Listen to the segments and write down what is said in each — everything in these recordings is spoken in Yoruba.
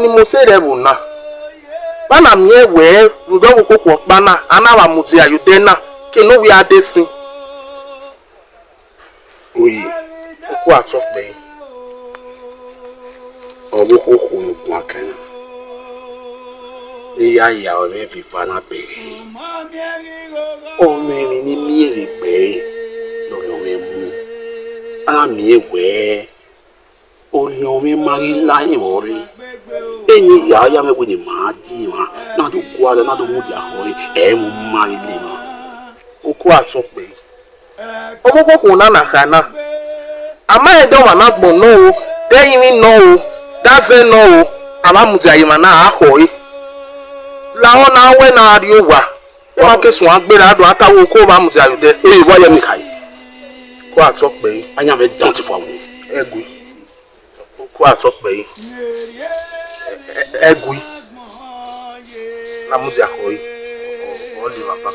Ni mo se level na bana mie we ndo kokko pa na anawa muti ayude na ke no wi adesin oyi ko atokpe obo kokko no kwa kana ya o me fi fa na pe o me ni mi ri pe no me mu ana mi we o ni o me mari lai ori Eni ya me wini maadi ma na do kwa na do mudi ahori mu mari le ma oku atokpe oboko na na kana ama e don na gbon no o dey mi no o daze no o ama mudi ayima na ahori la ona we na ri owa e ma kesun agbera do atawo ko ma mudi ayude e wo ye mi kai ko atokpe anya me don't for mu egui oku atokpe egui na muzi akoi o li papa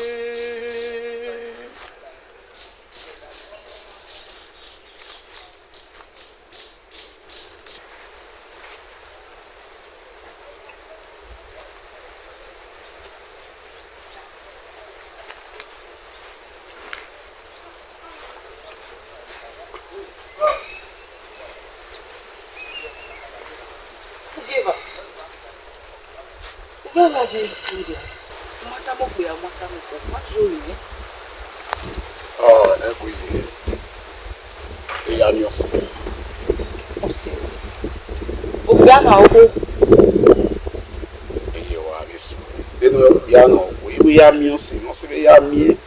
ya mi o se no se ve ya mi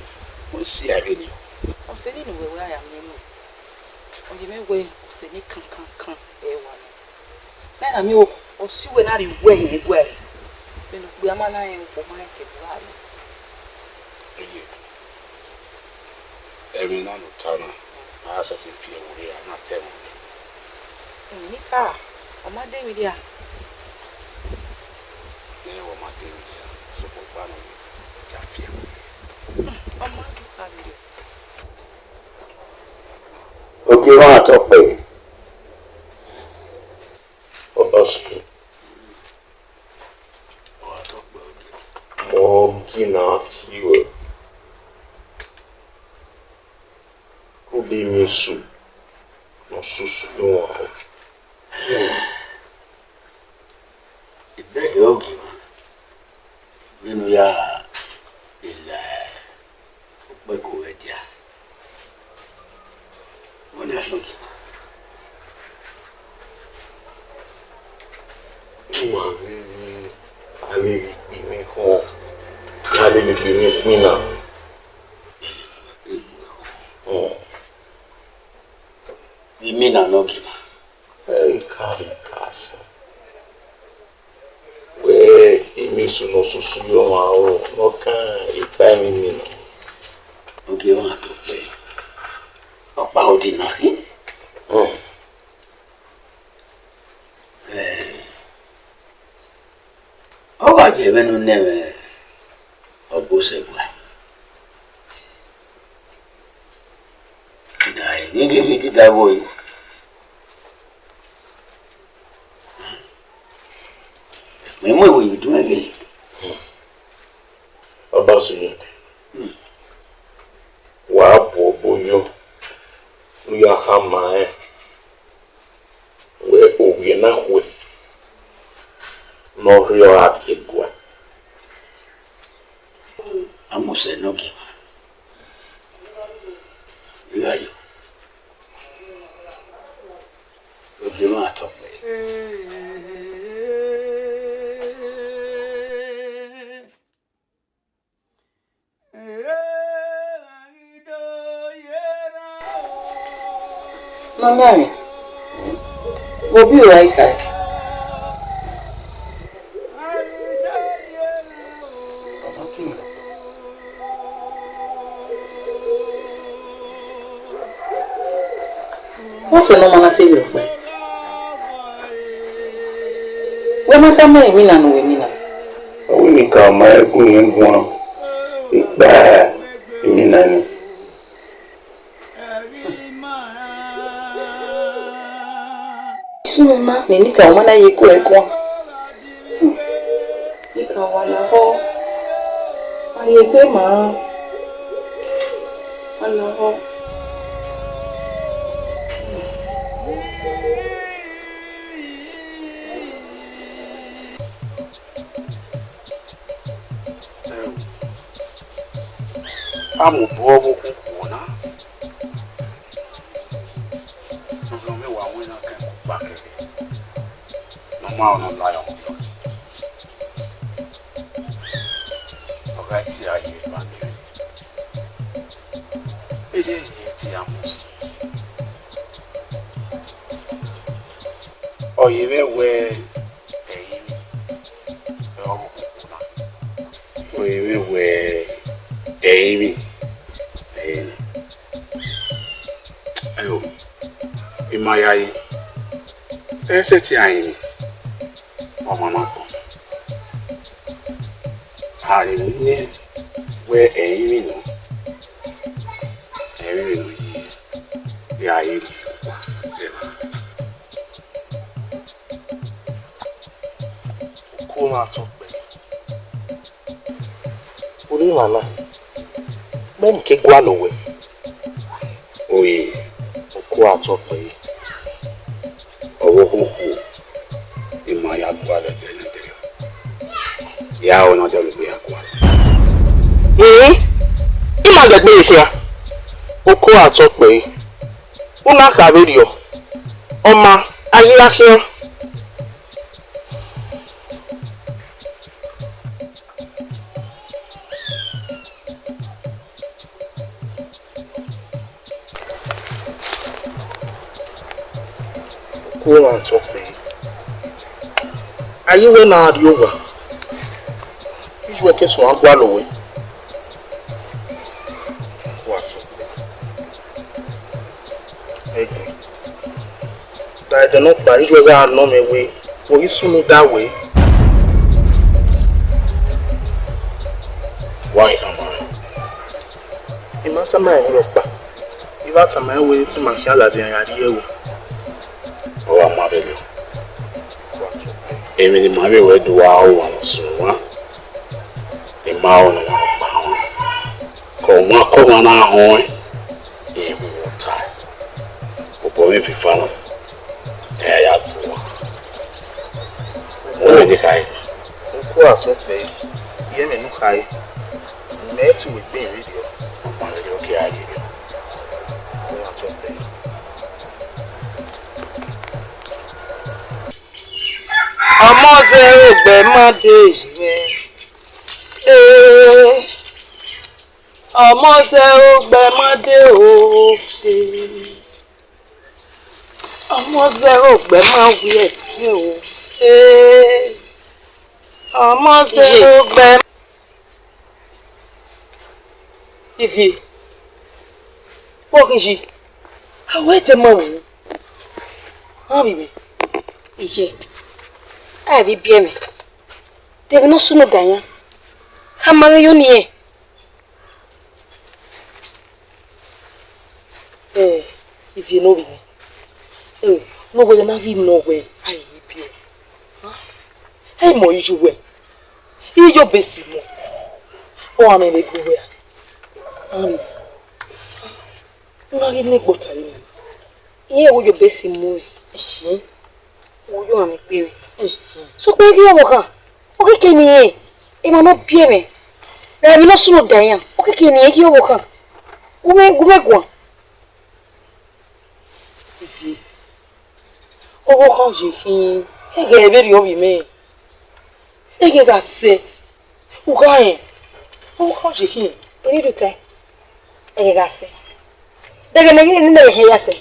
o si aveni o se ni we ya mi no o di me we se ni kan e wa na mi o si we na ri we yen gwe me no gbe ama na yen ko ma ke bua ni emi na no tana a sa ti fi ewuri a na temo ni ta o ma David ya ne o ma David ya so ko ba no Okay, wa atokpe oski na tiwe kubi misu no susu no ibe yogi nínú ya ila pe ko edia mo ni aso ki wa ali mi ho ali mi fi na Mina no ki ma kari kasa we imisu no susu yo ma o no kan ipa mi no oge wa to pe opa odi na hi o ga je menu neme obose gwa dai ni da boy me mo we do everything abasi wa boyo ya hama we owie na hwe no rio atigwa amuse no ki yayo oge ma to pe Mama, we'll be right back. What's the normal TV? What matter me and women? We come my going one. It's bad. Minani. Suma, Nika, when I equal. Nika, one of all. I agree, ma. I know. I'm a bobo corner. No me wa wina can back again. No more no lie on you. Okay, see how you man. It is the amus. Oh, you may wear oh, you may wear Amy. Ayo, imayayi. Eseti ayini. Omama ko. Hari ni we Amy no. Amy no yi. Ya yi. Sema. Kuma to pe. Ori mama. Men ke gwa no we. Oye. Ko atope owo huhu imaya gwa le benede ya ona de lu ya gwa ima de gbe ise oko atope una ka video oma ayirahia go on top me. Are you when are you over? Which work is one one away? What? I do not buy you are no me way. For you soon that way. Why am I? You must have my rope. If that's a man way to my hell, oh, I'm not ready. Even the money will do our one soon. The mound of our pound. Come on, our horn. Even more time. But if you follow, there you go. What the guy? Who are so paid? Hear me, look high. Met with me, video. I'm really okay. I give you. Who are so paid? Ọmọ ṣe ògbẹ mọdé ìwé ọmọ ṣe ògbẹ mọdé òde ọmọ ṣe ògbẹ mọwé ẹ o ọmọ ṣe ògbẹ. Ifi wọ́n kì í ṣe àwọn ètè mọ̀ wọ́n hàn bíbí ìṣe. Ari bieme. Deve no suno danya. Hamara yoni if you know me. No way na him no way. Ai bie. Hey mo you we. I yo besi mo. O ame be go we. No him ne gbotari. Iye wo yo besi mo. O yo ame pe. So kwa hiyo moka okeke ni e mama bieme na mi no suno dan okeke ni hiyo moka gumegwa ifi owo kan je kin ege be ri obi me ege ga se o ga yen owo kan je kin eri do tai ege ga se dege ne ni ne he ya se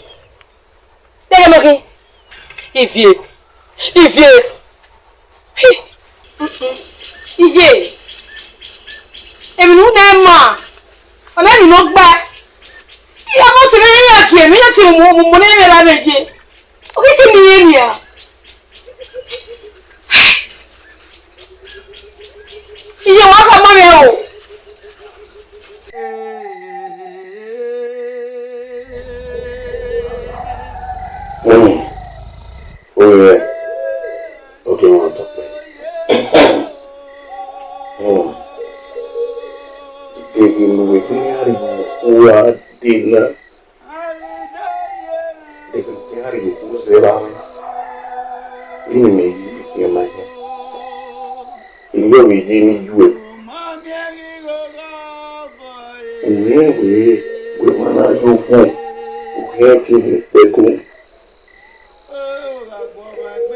Tẹ́lẹ̀ mọ́ kí. Ìfìyè. Ìfìyè. Ìjè. Èmi ló dá mọ̀. Ọlẹ́ni ló gbá. Ìyá mọ́ sí lẹ́yìn àkì èmi láti mú ní ìrẹ́lá méje. Okiekie ni yé ni à. Ìyè wọ́n kọ́ mọ́ mi o. Oye, okay, I want to play.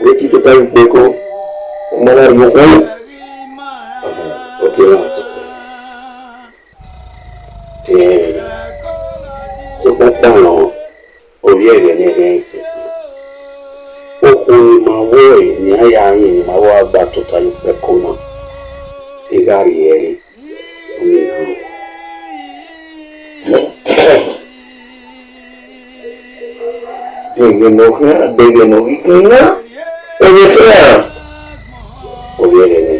Weki kita beko mana yoko oke lah sebentar lo oye gini oku mawo ni aya yin mawo agba to tayo beko na igari eri dege no ikina oye fea oye gini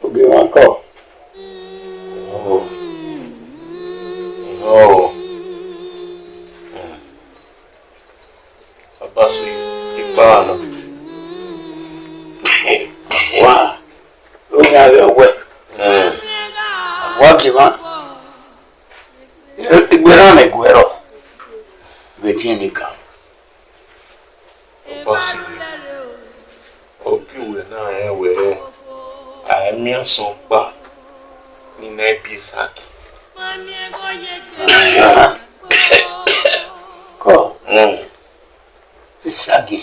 oge wako Abasi Tipana. wa lo nya le we wa ki ma igbera me gwero we ti ni ka Abasi Okiwe na were Aemia Sompa ni na Episaki. ko isagi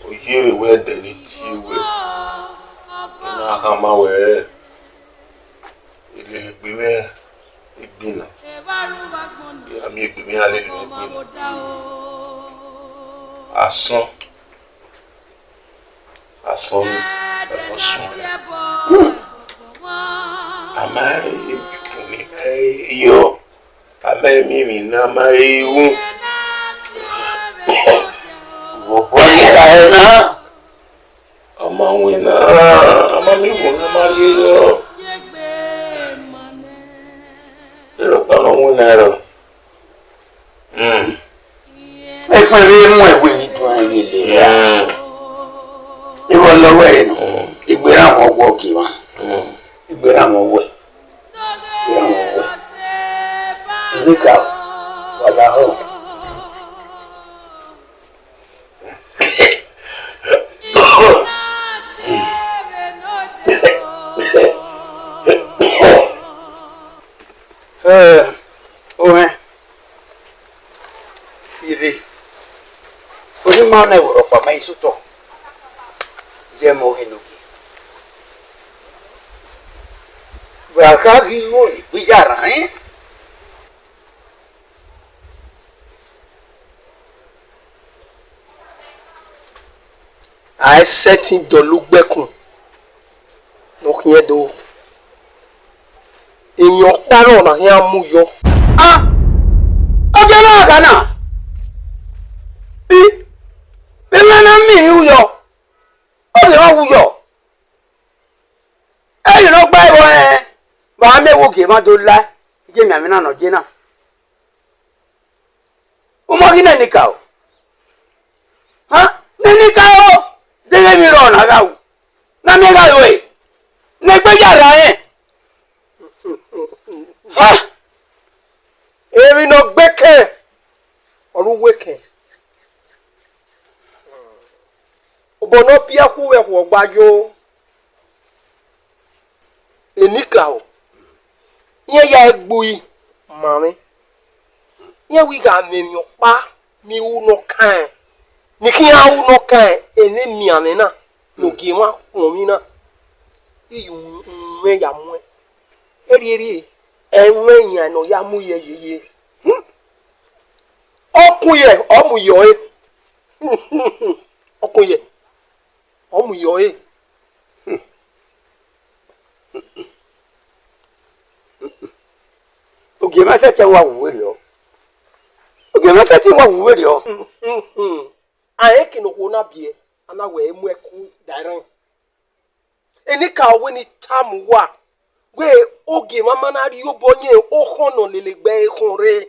Oyere we deniti we na hama we ile gbe ibina ya mi gbe mi ale ni asan ni asan ama yo ama mi na ma ewu wo bo ni ka na ama we na ama mi wo na ma ye yo ero pa no wo na ro e ko re mu ewe ni to ayi le ya iwo lo we no igbera won wo ki wa igbera won we nika wala ho ire oni ma na woro pa mai suto je mo hinoki wa ka gi wo ni bijara I setting the look back on. No, here do. In your caron, I am muyo. ah oje na kana bi na mi uyo o le wa uyo e no gba ibo ba me wo ke ma do la je mi ami na no je na o mo ki na ni ka o ha ni ka o de le mi ro na ga o na mi ga yo e ne gbe yara yen ha Eri no gbeke. Oru weke. Obono bia ku we ho gbajo. Enika o. Yen ya egbui. Mami. Ye we ga me mi opa mi u no kan. Ni ki ya u no kan ene mi ane na. No gi wa kon mi na. I me ya mu. Eri enwe yan no ya mu ye. Okuye omu yo e. Okuye omu yo e. Ogie ma se te wa wuweri o. Ogie ma se te wa wuweri o. Aye kino ho na bie ana we emu eku dairan. Eni ka we ni tam wa. We ogie mama na ri obonye o hono lelegbe ehunre.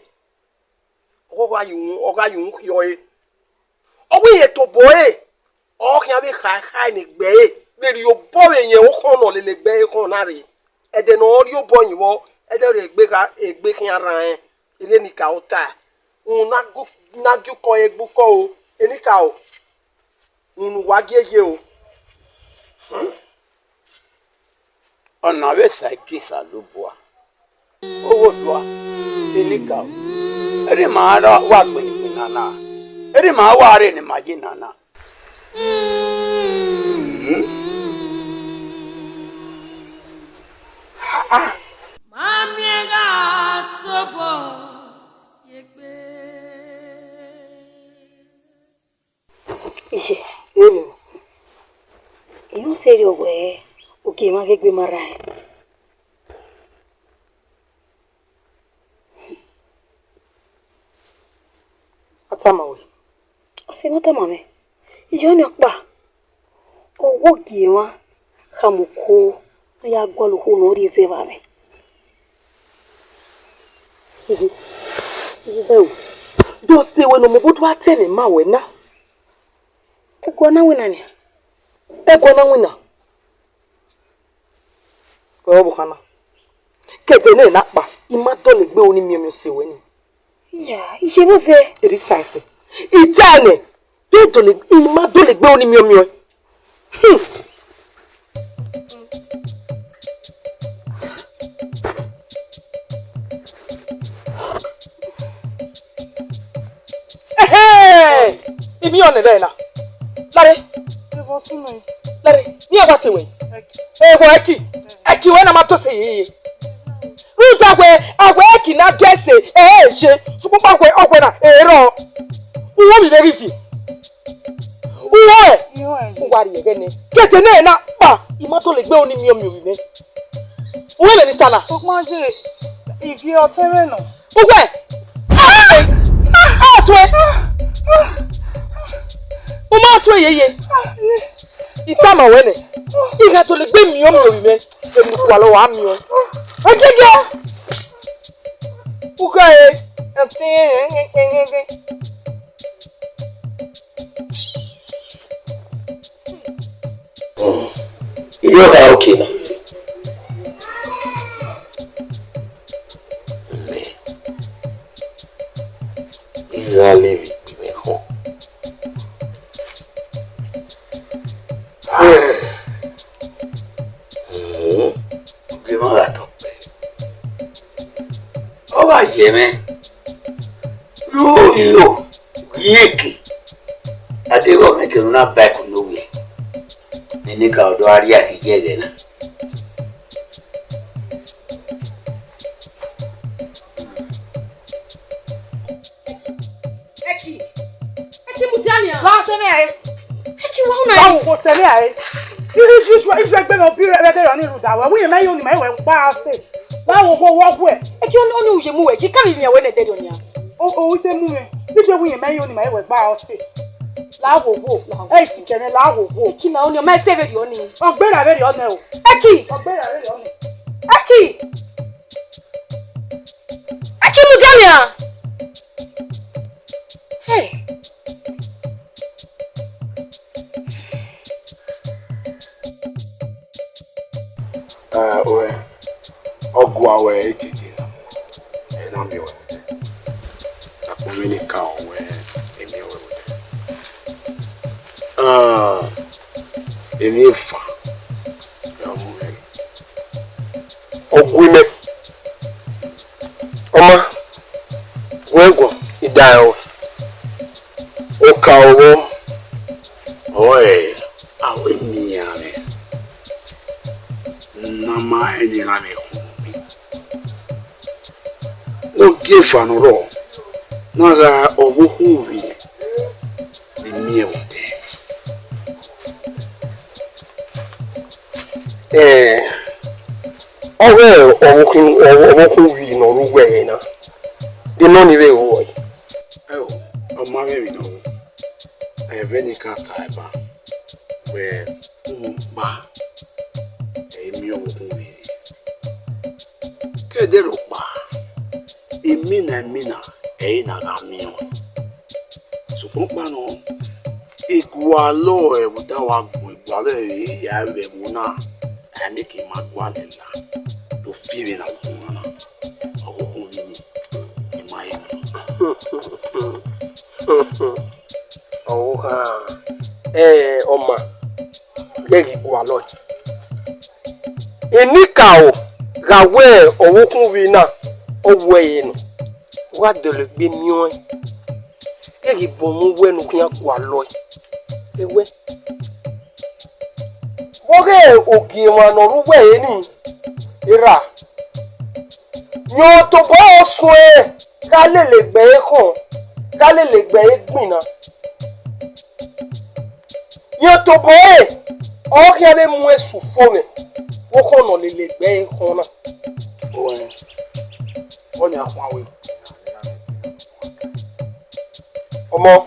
Oga yun yo e. Owe ye to boy. O kan be khai ni gbe e. Be ri obo yen o hono lelegbe ehun na re. E de no ri obonye wo e de re egbe kan ara en. Ire ni ka o ta. Un na gu ko egbu ko o. Eni ka o. Un wa gege o. Ona we sa kisa lo boa. Owo doa. Eni ka o. Eri ma ra wa gbe ni nana. Eri ma wa re ni ma ji nana. Mamiega sobo yegbe. Ije, nini. Iyo serio we. Okie ma vegbe marai. Atama we. Ose mata mame. Ijo ni okpa. Owo gie ma kamuko ya gwalo ho no ri ze ba me. Ije do se we no mo bodu atene ma we na. Ego na wina ni. Ego na wina. Ko bu kana. Kete ne na pa. Ima do le gbe oni mi se we ni. Ya, ije bo se. Eri taise. Itane. Do le ima do le gbe oni mi o. Imi on be na. Lare. Ebo sunu. Lare. Ni aba ti we. Ego eki we na ma to se yi. Ruta we agwe eki na gese je. Supo pa we ogwe na ero. Uwo mi le rifi. Uwo wari ye gene. Kete na na pa. Ima to le gbe oni mi mi me. Uwo le ni tala. So ma je ifi o tere no. Ugwe. Atwe. Uma atwe yeye. Itama wene. Iga to le gbe mi mi me. Emi kwa lo wa mi o. Ojege. Ugae. Iyo ka okay na. Leave me home. Give me that up. Oh, I hear me. No, Okiekie. I think we'll make it not back on the way. Then go to Ariaki again. La se me ai. Eki wa una. Ba wo se me ai. Ifi egbe mo bi re be ni ruda wa. Wi me yo ni me we pa se. Ba wo wo bu e. Eki oni uje mu we. Ji ka mi mi we na de donia. O wi se mu me. Ifi wi me yo ni me we pa se. La wo wo. E si kene la wo wo. Eki na oni o ma save di oni. Ogbe ra be ri ona o. Eki. Ogbe ra be ri ona. Eki. Eki Mujania. Hey. Ogwa we etiti na mi we akumi ni ka we emi we emi fa ya mu we ogwime oma Okawo. Oi, awe miame. Nama eni lame humi. No gefa no ro. Naga owo huvi. Ni miewde. Owo huvi no ruwe na. The money we owe. Oh, I'm married no. I have any car type where ba emi owo huvi. Kedero ba. Imina na gamio. So pokpa no igualo buta wa igualo ya be muna ani ki magwa lela to feel na kuna owo huvi ni mai. Oh ha. Oma. Legi igualo. Enikao gawe owo huvi na owo yin. Wa de le gbe mion. Legi bomu we nu kian igualo. Ewe. Oge ogi wa no ruwe ni. Ira. Yo to bo so e ka le gbe kan. Ka le gbe gbin na. Yo to bo e o ke be mu esu fo me. Wo kan no le gbe kan na. Oni akwa we. Omo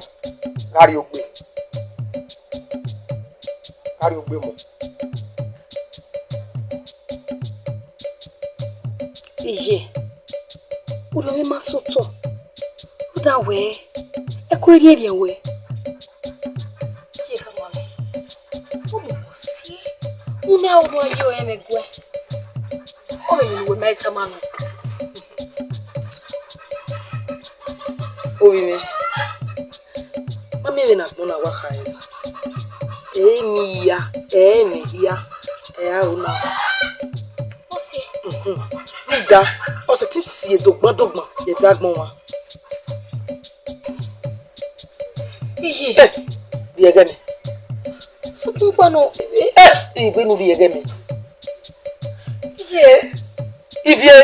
gari ogbe. Gari ogbe mo. Ije. Ulo mi masoto. Uda we. E ko eri we. Je ka mo le. O mo si. Una o mo yo emegwe. O me we mai tamanu. O we. Mami we na mo na wa khai. Mi ya una. Osi. Nida, o se ti si dogban ye dagbon wa. Iji. Di ege mi. So tun pa no igbe nu di ege mi. Iji. Ivie.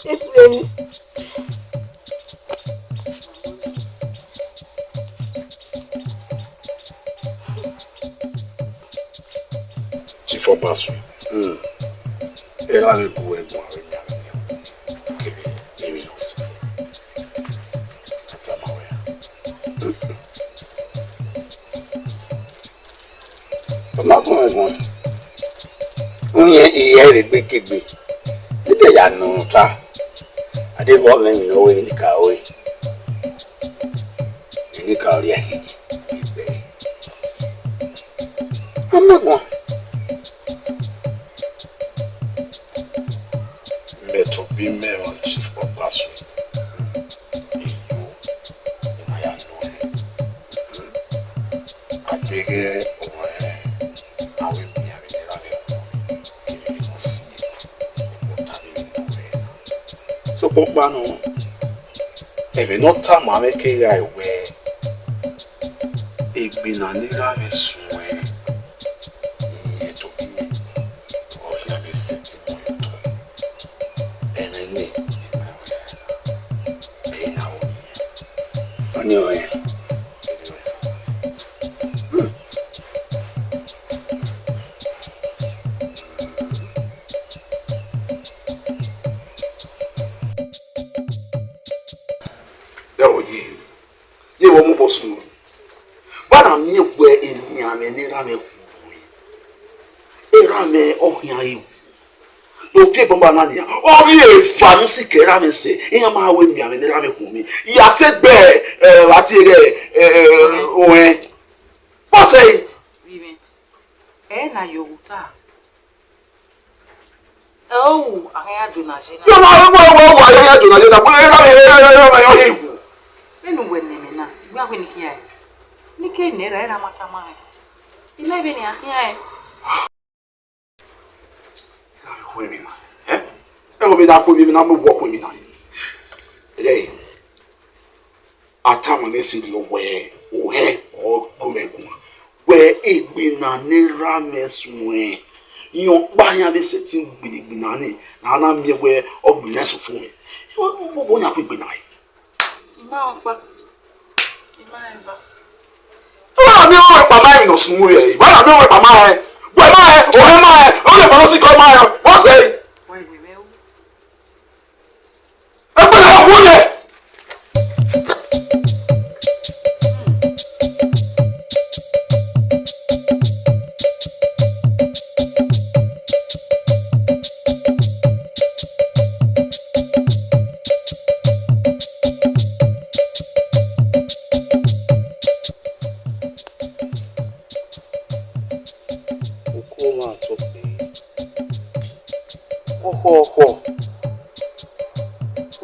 Ivie. For Basu. Ela me go e go awenya. Maybe not. Atamawe. Toma ko e go. Oye iye re gbekegbe. Ibe ya nu ta. Ade go me mi no we ni ka we. Ni ka ori ahi. Ibe. Amago. To be mayor and chief of Basu. I beg I will be having a so, Pokbano, if you not time, I make a way. It been a nigga sway. Yet to be or have a sexy boy. Anyway. That was you. You were more smooth. But I'm near where in me, I'm in Rame. Rame, oh, here. No people banana. Oh, ye fancy kerame say. In my way, me and Rame Kumi. Ya said bear, what's it? Vive. Na yoguta. Oh, I do not. You know, I do not. When when na, we are going here. Nike nera era matama. Ina beni here. Eh? mo be da ko mi na mo work with me na. Hey. Atama me si lo we o he o gomegun. We egbe na nera meswe. Yon ba yan be setting gbinigbina ni na na mi we ogbina so fun mi. Bo nya pe gbina yi. Ma pa. Ma eva. Wa mi o pa mai no sun we. Wa mi o pa mai. We mai o he mai. O le bono si ko mai. What say? Wait, we will. E pe na wo ye.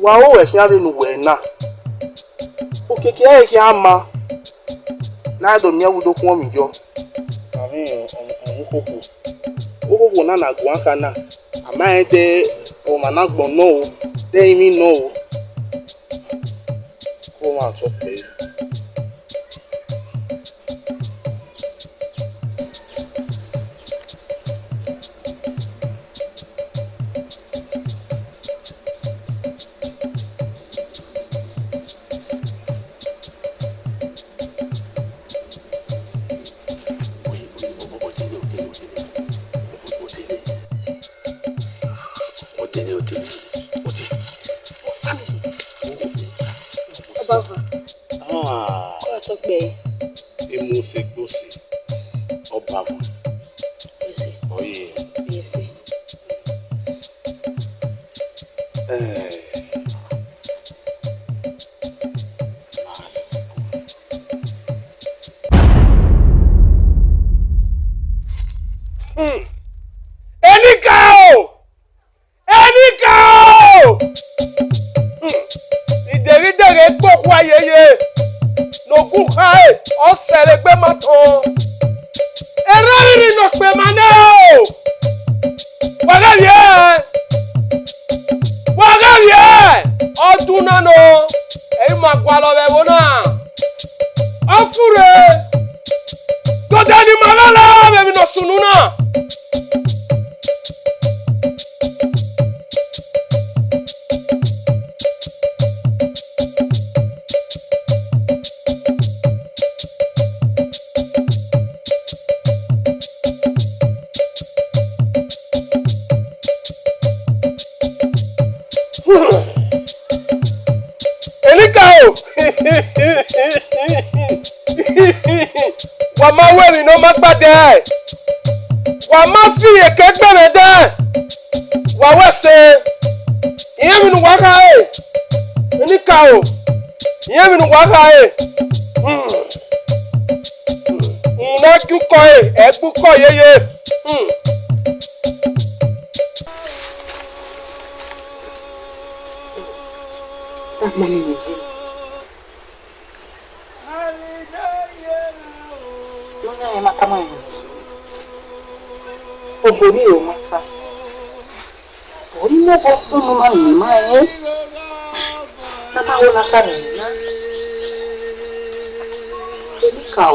Wa o e ki ade nu we na. Okiekie e ki ama. Na do mi awudo kun mi jo. Ami okoko. Okoko na na gwan kana. Ama e de o ma na gbon no o. De mi no o. Ko ma so pe. Emose gbose oba mo. Yes. Oh yeah. Yes. Wa ma we mi no ma gbade. Wa ma fi eke gbe me de. Wa we se. Iye mi nu wa ka e. Eni ka o. Iye mi nu wa ka e. Na ku ko e, e gbu ko yeye. That money is you. Kama obori o mata ori mo bo sunu ma ni ma e na ma wo na ta ni na ni ka o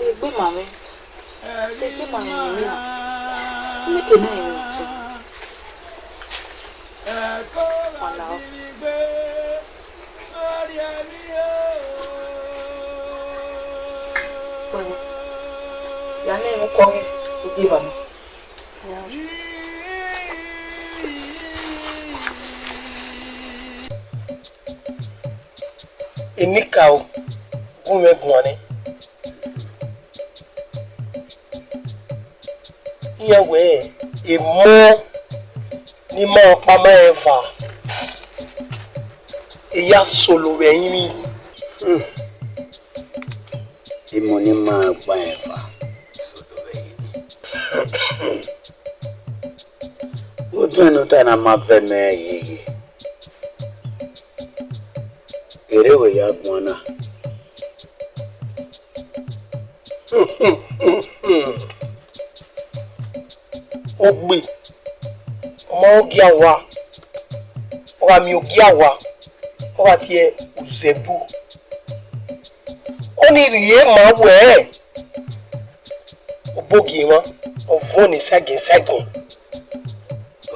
egbe mami ni na ni ke na ni ala ya ne mo ko mi to give am Enika o gun me gun ani iye we imo ni mo pa ma eva iya solo we yin mi imo ni ma pa eva solo we yin o tunu ta na ma fe me yeye ere we ya gwana ogbe ọmọ ogi awa ọwa mi ogi awa ọwa tie uzebu oni riye ma we obogi ma ovoni sagin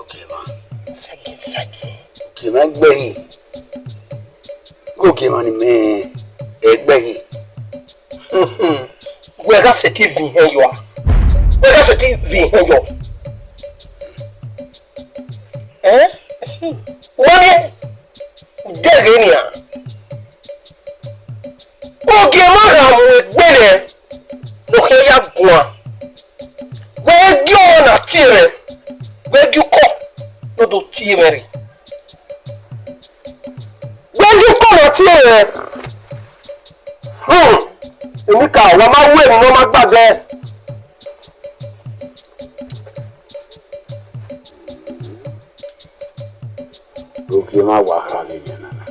Okay ma. sagin Okay ma gbẹ̀yìn. Okay ma ni me ẹgbẹ̀yìn. we ga se TV hen yo we ga se TV hen yo wọ́n dẹ́gẹ̀ ni à oge mara àwọn ẹgbẹ́ rẹ̀ lókè ya gùn à wọ́n gí ọ̀nà tí rẹ̀ wọ́n gí kọ́ lọ́dọ̀ tí rẹ̀ rí wọ́n gí kọ́ ọ̀nà tí rẹ̀ èmi kà wọ́n máa wú èmi wọ́n máa gbàgbẹ́. Okay ma wà á lè yẹn nana.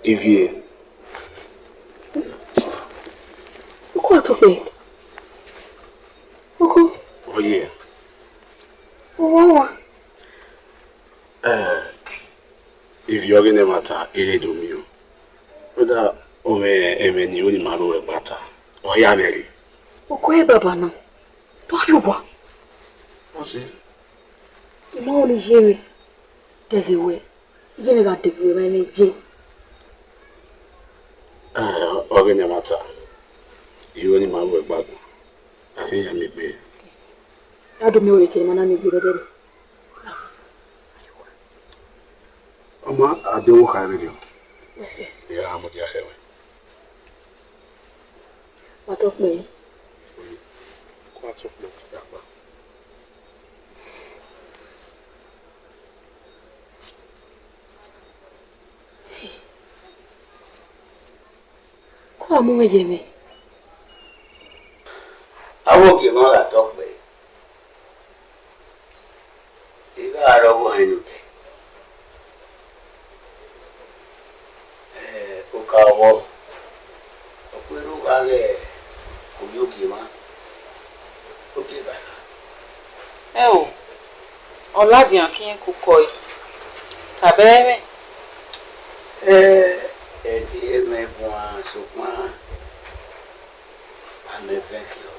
Ivie. Quoi tu fais? Pourquoi? Oh yeah. Wow. If you're gonna matter, it do me. Whether ni oni maru e bata. O ya neri. Pourquoi baba non? Toi tu vois. O se. Mo only hear me. Deviwe. Je me ga deviwe my name. Ogene matter. You only man work back. I think you make me. I don't know if I'm going to Oma, I don't have you. Yes, Yeah, I'm with your hair. what of me? Quite of look. Como me lleve? Awo ki mo ra to pe. Iga ro wo enu ke. O ka wo. O pe ru ga le o yo ki ma. O ke ba. O. Oladian ki en ku ko yi. Tabere. Ti e me bon so pa. A me fe ki o.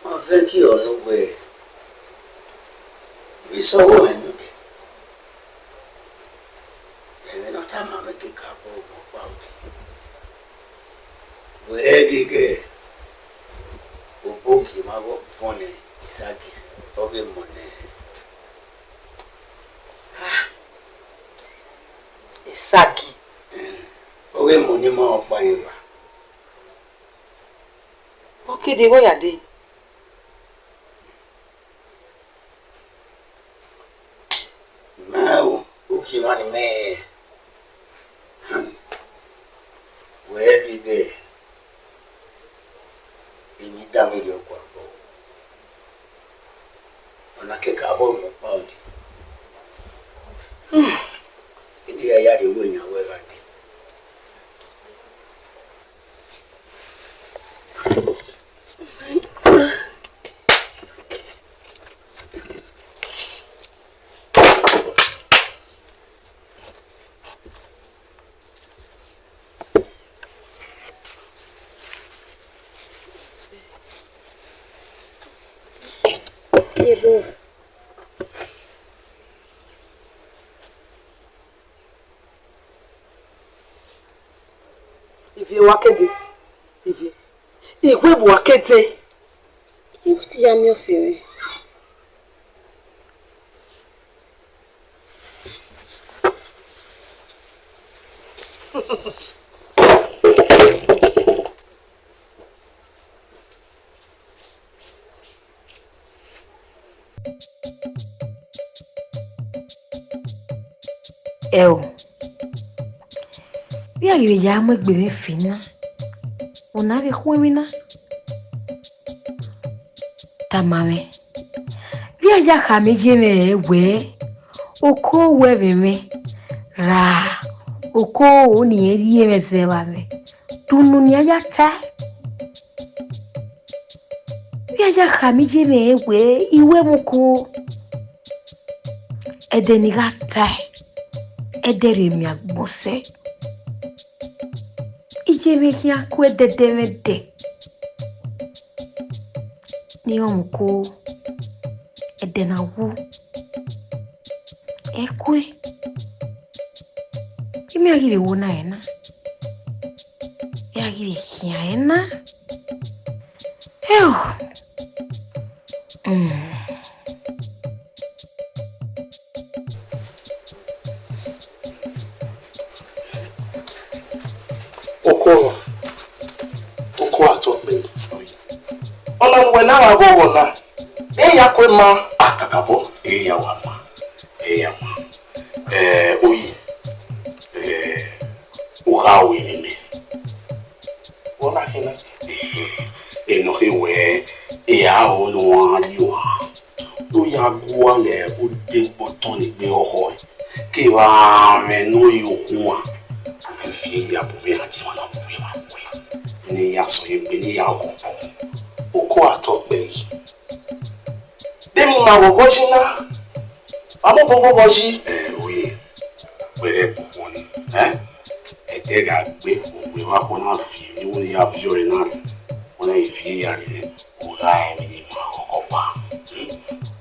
Ma fe ki o no we. Bi so wo enu de. E no ta ma me ki ka bo mo pa o. We e di ke. O bo ki ma bo fone isaki. O ge mo ne. Isaki. Owe mo ni mo pa yin ba. O kede wo ya de. Now, o ki ma ni me. We di de. Ini da mi yo kwa bo. Ona ke ka bo mo pa o di. Ini ya de wo nya we ba de. Yeah, boy. If you wakede, if you, igwe bu wakede. You put your meal serious. Eu. Via che vediamo e beve fina. Una che huemina. Tamame. Via ya kami jeme we. Oko we me. Ra. Oko oni eri me seba me. Tunu ni ya ta. Via ya kami jeme we iwe muko. Edeni gata. Edere mi agbose. Ijeme ki akwe de. Ni omuko edena wu. Ekwe. Imi agire wona ena. Agire kia ena. Ew. Oko atokbe. Ona ngwena wago na. Eya kwema akakabo eya wama. Oyi. Urawe mime. Ona hina. Eno hewe eya ono aliwa. No ya gwa le o de boton ni gbe oho. Ke wa me no yokun. Fi ya bo me ati wona bo me wa we. Ni ya so yimbe ni ya oko atokbe. Demi ma wo jina. Amo bobo ji. Oye. Were bobo ni. Ete ga gbe ogbe wa ko na fi ni wo ya fi ore na. Wona ifi ya ni. O ra emi ni ma koko pa.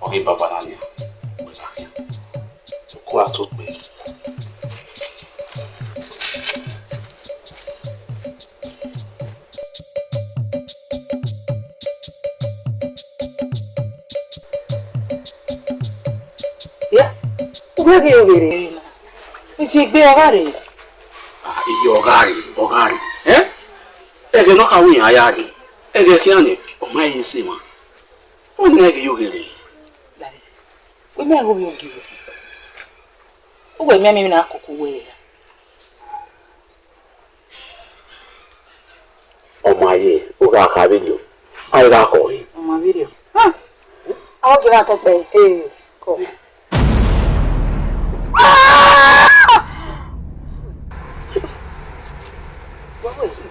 Oke baba na ni. Oko atokbe. Where are you going? It's a big hurry. Ogari. Ege no kawi ayari. Ege kiani, o mai yisima. O nege yogere. Daddy. We may go you give. O we me na akoko we. O mai, o ga ka video. Ai ga ko. O ma video. I'll give out of pay. Go. What was it?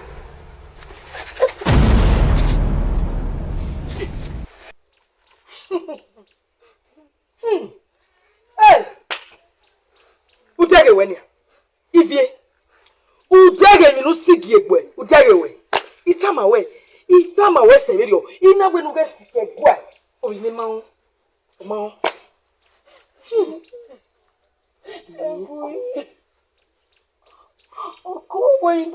Hey! Udege wenya. Ivie. Udege mi no sigi egwe. Udege we. Itama we severio. Ina we no get stick egwe. O ni ma o. Okogwe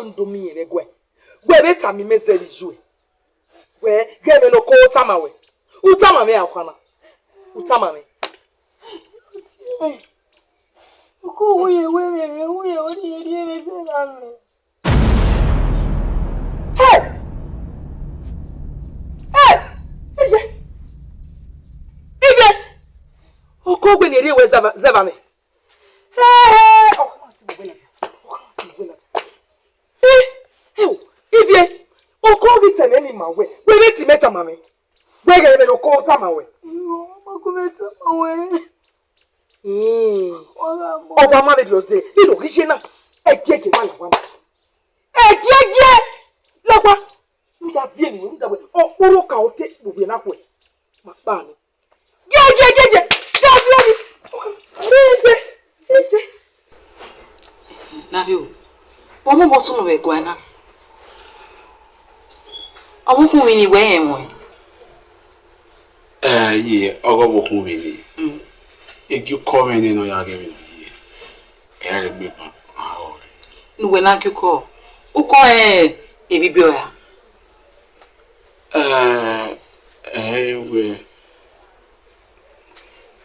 ndomi egwe. Gwe beta mi meseli jue. Gwe geme no ko utama we. Utama me akwana. Utama me. Okogwe we ori eri mesela me. Hey! Okogwe ni riwe zeva me. Hey! Ivie, okogwe teme ni mawe. We beti meta mame. We geme no ko utama we. Makumeta mawe. Oba ma be diose. Ino kishena. Ekieke wala wana. Ekieke! Lakwa. Nja vie ni nja we. Oro ka ote bubie na kwe. Mapani. Ge. Nario. Pomo botu no we gwana. Awu ku mi ni we enwe. Ye, ogo bo ku mi ni. Egi ko me ni no ya ge mi. E re gbe pa. Nuwe na kyuko. Uko ebibio ya. We.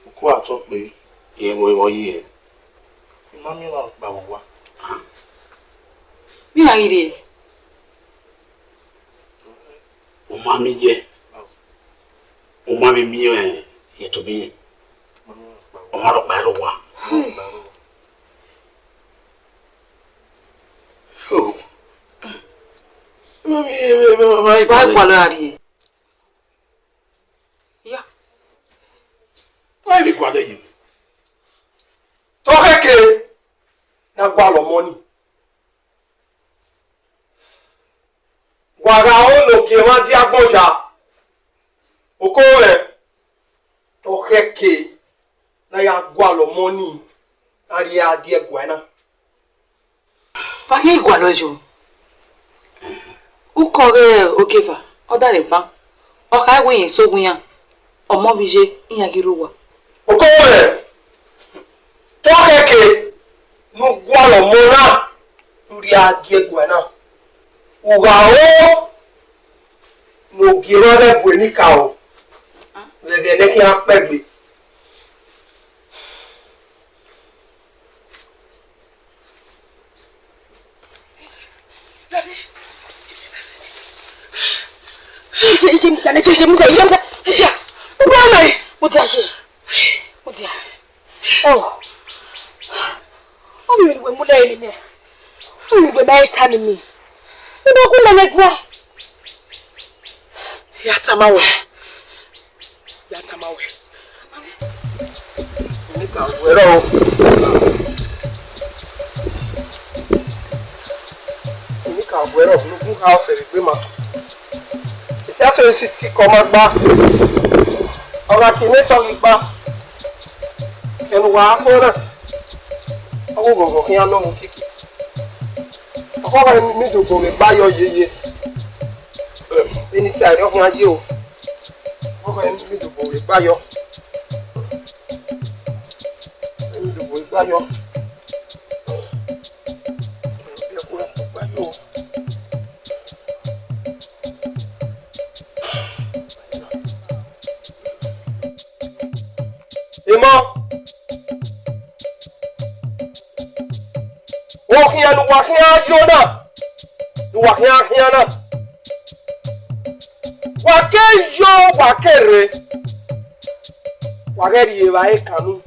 Uko atokbe. Ye wo ye. Mami wa ba wa. Mi agire. O ma mi jẹ o ma mi mi ètò bí ọmọ rọ pa ló wà o Bye qualari. Ya. Why be kwade you? To keke na gwa lo money. Gwa ga o lo ki ma di agboja. Oko re. To keke na ya gwa lo money. Ari adi egwa na. Pa ke gwa lojo. O kore okefa. O dare pa. O ka we yin sogun yan. Omo bije yan giruwa. Oko re. To keke no gwa lo mona. Uri adi egwa na. Uga o no giro de bweni ka o. Wege ne ki apegbe. Yatamawe. Nika wero. Nika wero no house e gbe ma. Isi aso si ki ko ma gba. Ora ti ne to gba. Enu wa ko na. Owo gogo ki an no mu kiki. Owo mi do go me gba yo yeye. Eni ti ari okun aje o. Owo mi do go me gba yo. Eni do go gba yo. Imo Wokia no wakia Jona. No wakia na. Wake yo wakere. Wageri e ba e kanu.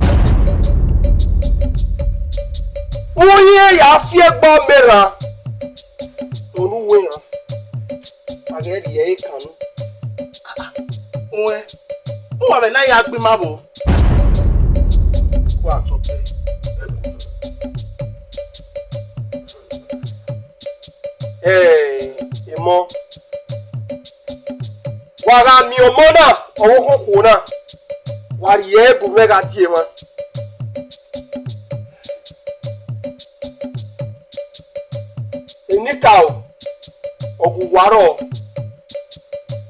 Oye ya fie gbo mera. Onu we yan. Wageri e kanu. Owe. O wa be na ya gbe ma bo. Wa so pe. Imo. Waga mi omona, owo koko na. Wari e bu mega die ma. Enikao. Oguwaro.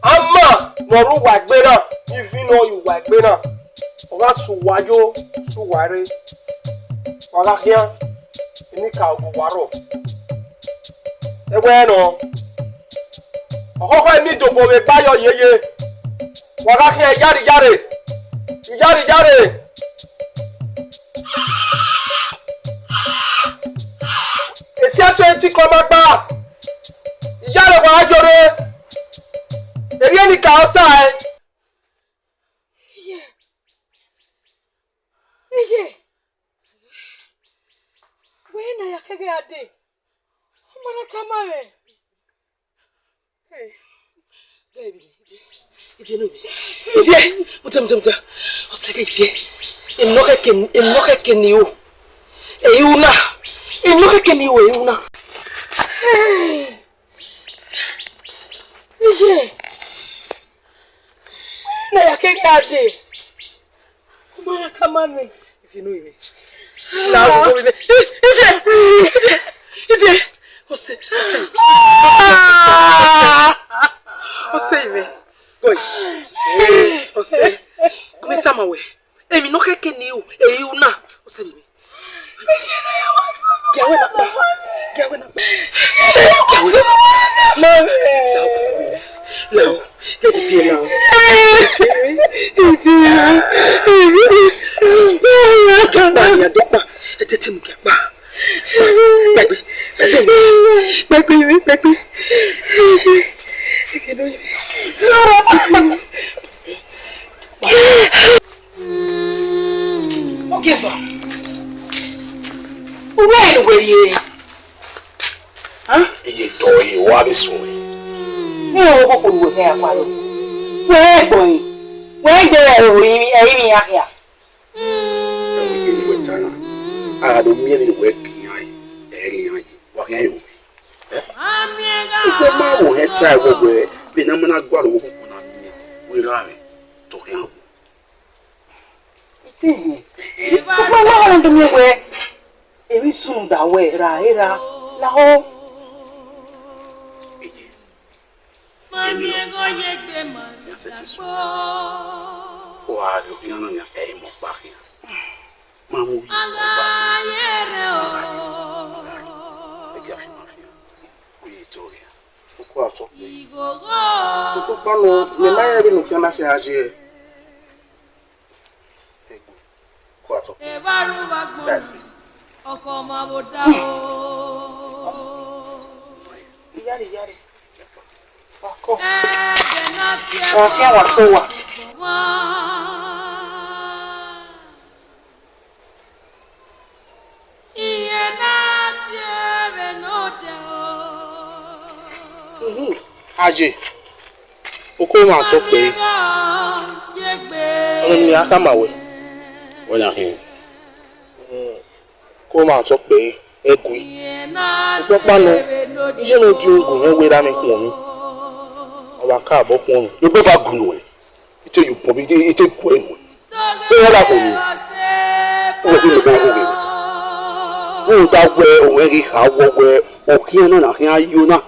Ama no ru wa gbe na, ifi no yu wa gbe na. Oga suwajo, suware. Waga kian. Enikao oguwaro. Ewe no. Okoko mi dogo me bayo yeye. Waga ki yari yare. Yari yare. Esi aso enti ko ma gba. Yare wa ajore. Eri ni ka osta e. Iye. Wena yakege ade. Mana tamare. Baby, if you know me. Muta. Oseke ifie. Enoke keni o. Euna. Enoke keni o euna. Iye. Wena yakege ade. Mana tamare. If you know me. Now go with me. Ifie. Ose me. Go. Ose. Come tama we. Emi no keke ni o. Eyu na. Ose me. Gawe na. Now, get the feel now. Okay, ba. Where were you? Huh? You do you want this way? No, what would we have? Where boy? Where there we here? I don't merely work here. What are you? Mama had time where Benamana got we ran to him. I don't know where every soon that way, Rahira, Laho. Yes, it is. Why do you know your aim of back here? Mamma, Quatro. O pano, minha mãe era no piano que agia. Quatro. That's it. Yari. Ako. Kaya wasowa. Aje. Oko ma so pe. Oni aka mawe. When I hear. Ko ma so pe egui. Ko panu. Ije no di ogun e we ra mi kun mi. Oba ka abo kun. You go back gunu. Ite you bobi ite ku enu. E wala ko ni. O bi me ba o we. O da we o we ri ha wo we o ki no na hin ayu na.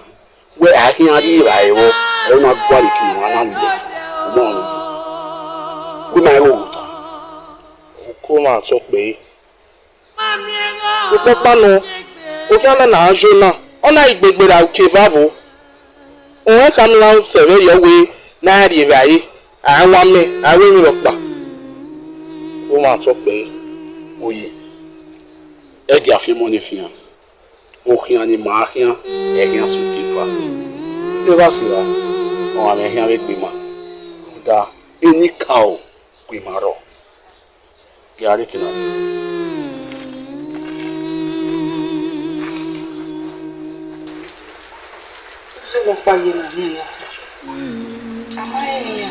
We a hin ari ra e wo. O na gwa li ki wa na mi. Mo no. We na o. Ko ma so pe. Ko panu. O kana na ajo na. Ona igbegbera uke vavo. O kan la se ve yo we na ri vai. Àwọn me, àwọn mi ropa. O ma so pe. Oyi. E di afimo ni fian. O kian ni ma kian, e kian su ti fa. E va si va. O ame kian ve gbima. Da eni kao gbima ro. Yari kina. Je vais pas y aller. Amaya.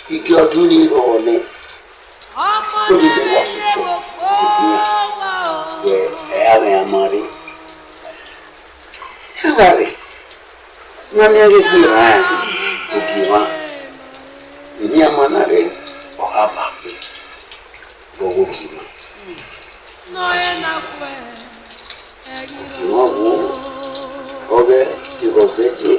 Igi ọdún ní ìrọ̀lẹ́ ó lè lè wá sọ̀tọ̀ ìgbìyàn ẹ̀yàrin àmàrí ẹ̀yàrin wọ́n ní ẹ̀rẹ́ gbé ìrìn ògì wá ìní àmàna rẹ̀ ọ̀há bà pé gbogbo ògì wá ògì wọ́n wó ọbẹ̀ ìrọ̀sẹ̀ jẹ́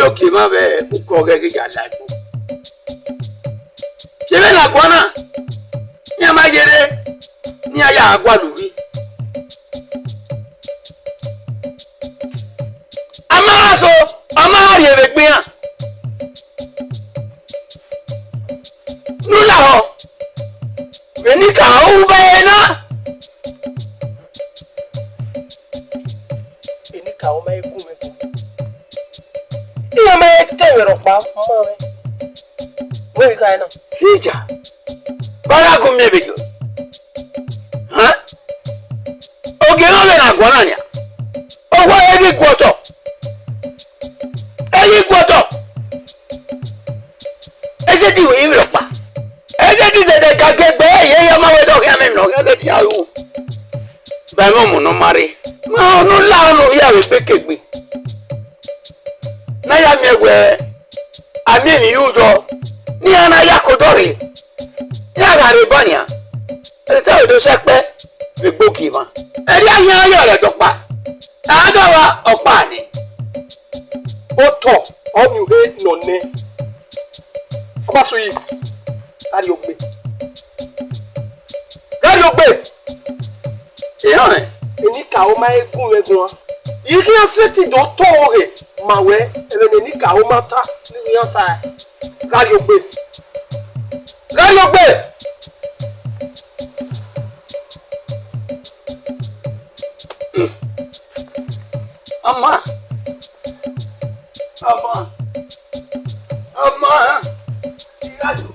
Òkè má bẹ́ẹ̀ kúkọ gẹ́gẹ́ jà lágbo. Ṣé bẹ́ẹ̀ làgbọ́n náà ní a máa yẹrẹ ní ayé àgbàlùwí. A máa sọ, a máa rí èrè gbé hàn. Núlà họ, Benika ó bẹ́ẹ̀ náà. Benika ó máa kú mẹ́kọ̀ọ́. Iya mai kewero pa mama we kai na hija bara ko me bejo ha oge no le na gwana nya owo egi kwoto ese ti we iro pa ese ti se de ka ke no ele dia o ba mo no mare ma no la no ya we pekegbe na ya mi egwe ami ni ujo ni ana ya kodori ya ga re bonia e te o do sepe egboki ma e ri ayan ayo re dopa adawa opa ni Oto onu he no ne. Obaso yi. Gari ogbe. Gari ogbe. eyan Enika o ma egun. Yi ki aseti do to re mawe ele enika o ma ta ni yan ta. Gari ogbe. Gari ogbe. Ama. Iyaju.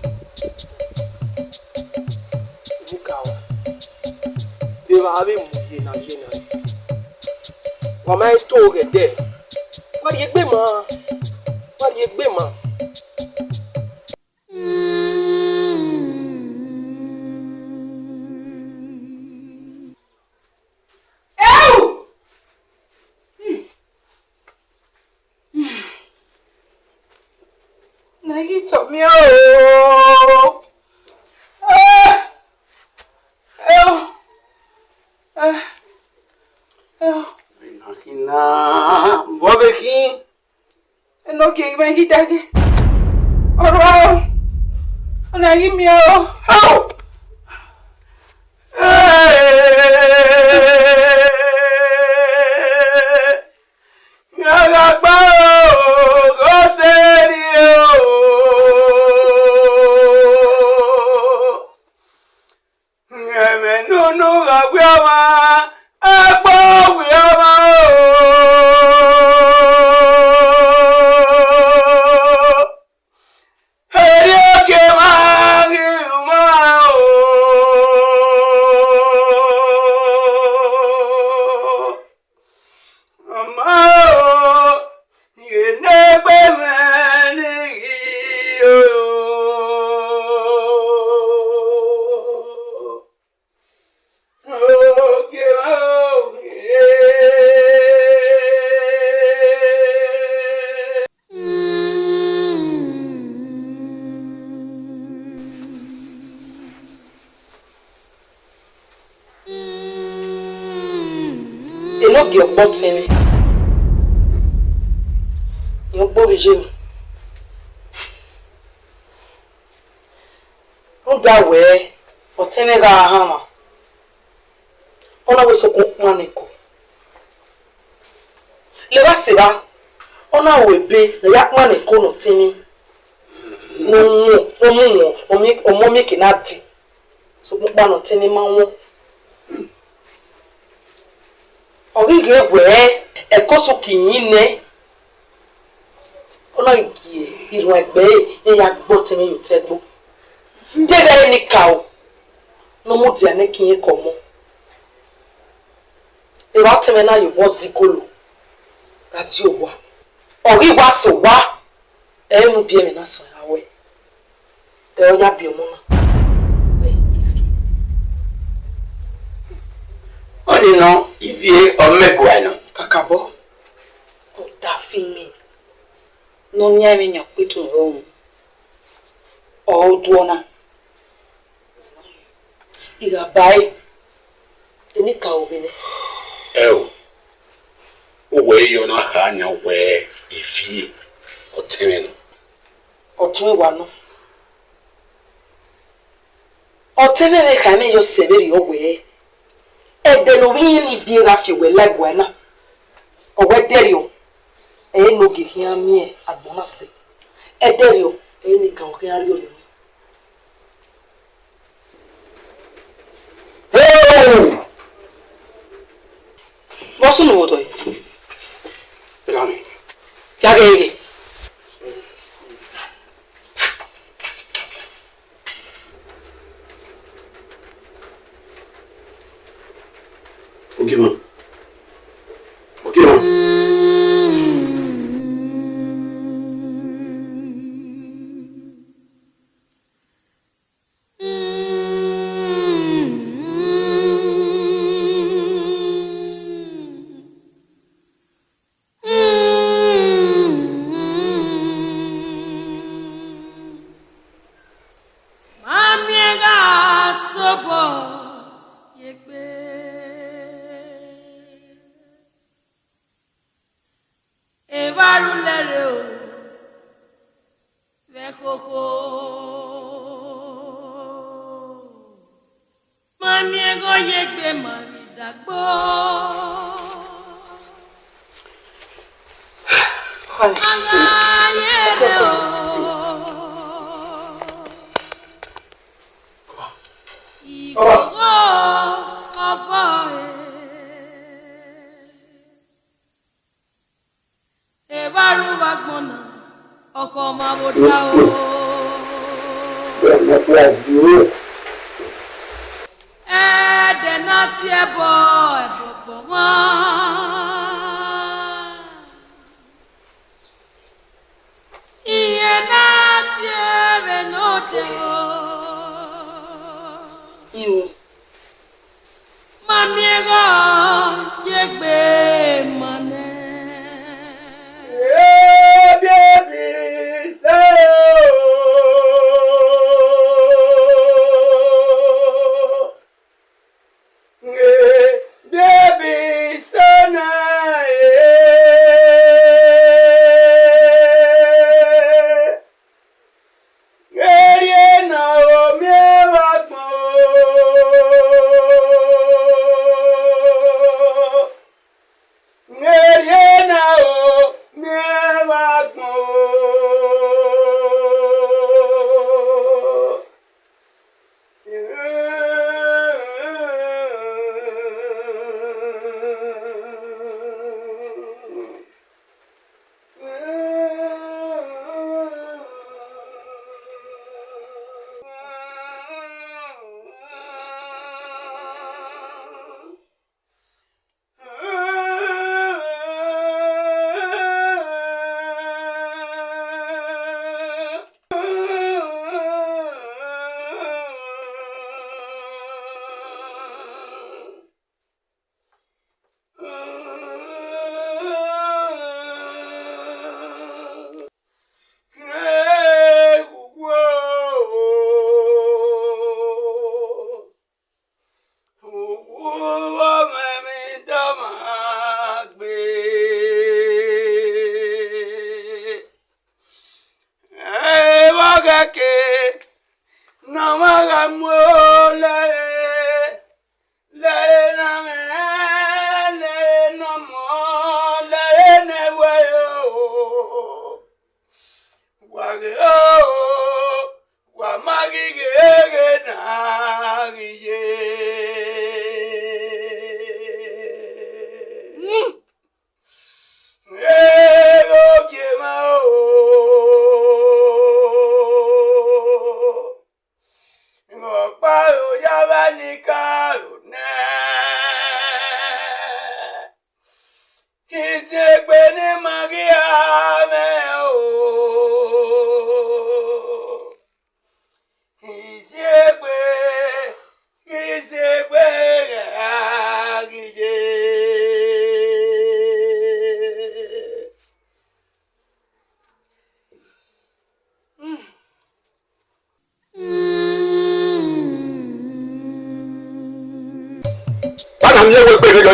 Enika o. Eva ave mu ye na. Wa ma to re de. Wa ye gbe ma. Nagi told me, Nakina bobeki no give me hidagi. Oro, nagi me, how Your bottom. Your body, Jimmy. No that way, or ten hammer. On a whistle manico. Levasiva, on our way be the yak manico no Timmy. No, or making empty. So, one or 10 man. Origre bwe ekoso kinine ona gie iru egbe e ya gbotemi yutegbo ndebe ni kawo no mu dia ne kin komo e wa teme na yo wozikolo gadi owa origwa so wa e mu bie me na so awe e oya bi omo na Oni no ivie omegwa no kakabo o ta fimi no nya mi nya kwetu rom o duona iga bai eni ka obene o we yo na ha nya we ifie o teme no o teme wa no o teme me ka me yo seberi o we edeno wini biera fi we legwa na o we derio e no gihia mi agbona se ederio e ni kan o kan ri o hey bosu no wodo Rami jage Okay, man. Mami ego yegbe mari dagbo. Aga yede o. Ikogo kofo e baru bagbona oko ma boda o. Denati ebo ma iye nati ebe no de You. Mami ego yegbe mane baby say baby sana na o me wa gbo na o me wa gbo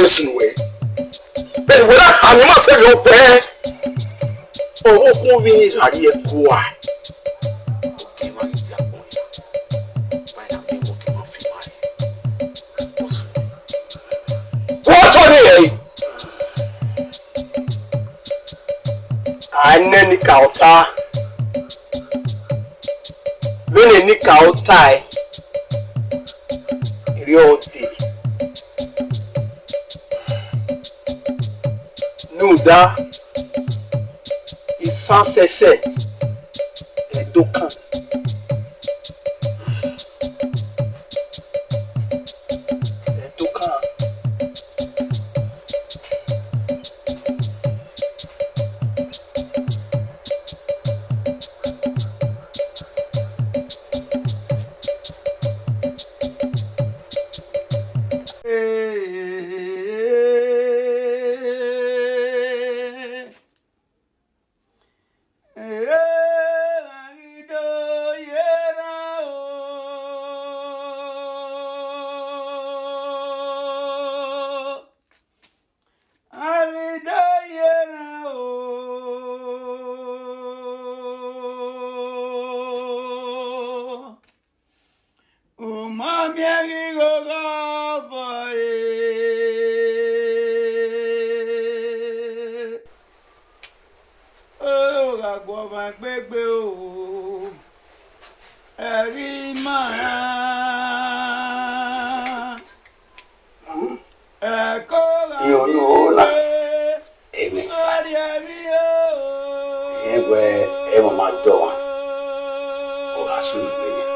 Sinwe. But when I must have your prayer, or moving is a year poor. Okay, my dear boy. Find out me walking off your mind. What on here? I need Kauta. When any Kautai, real tea. Nuda est sans cesse et d'aucun. Mami amigo Yola, Emesa, Ewe, Emma Doa, or Asun Benin.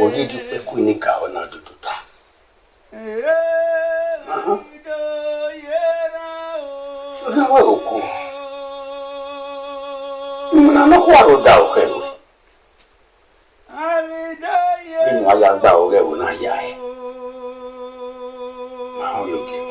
Orí dúpẹ́ kú ní ká ọ̀nà dúdú dá. Ṣọ́nà wẹ̀ òkú. Ìmúna lọ́kọ̀ àròdà ọ̀kẹ́ rẹ̀. Nínú ayágbá ọ̀rẹ́ òun náà yá ẹ̀. Máa ń yọ̀gẹ̀.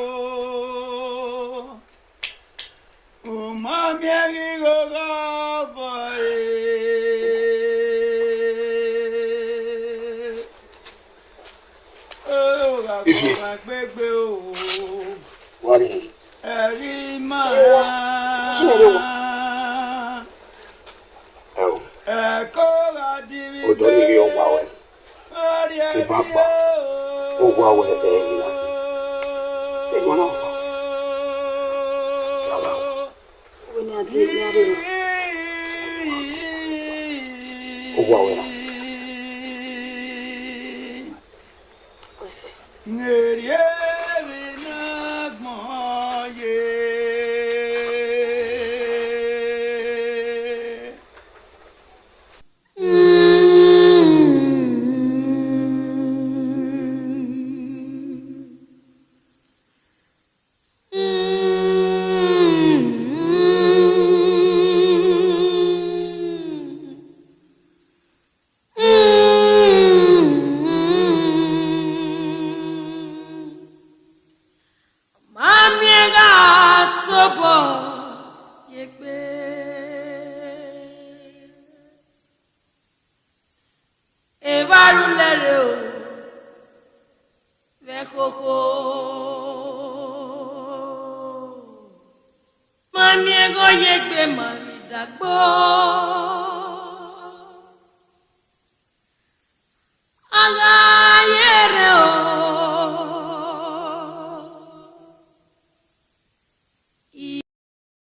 Mami ego yegbe mari dagbo.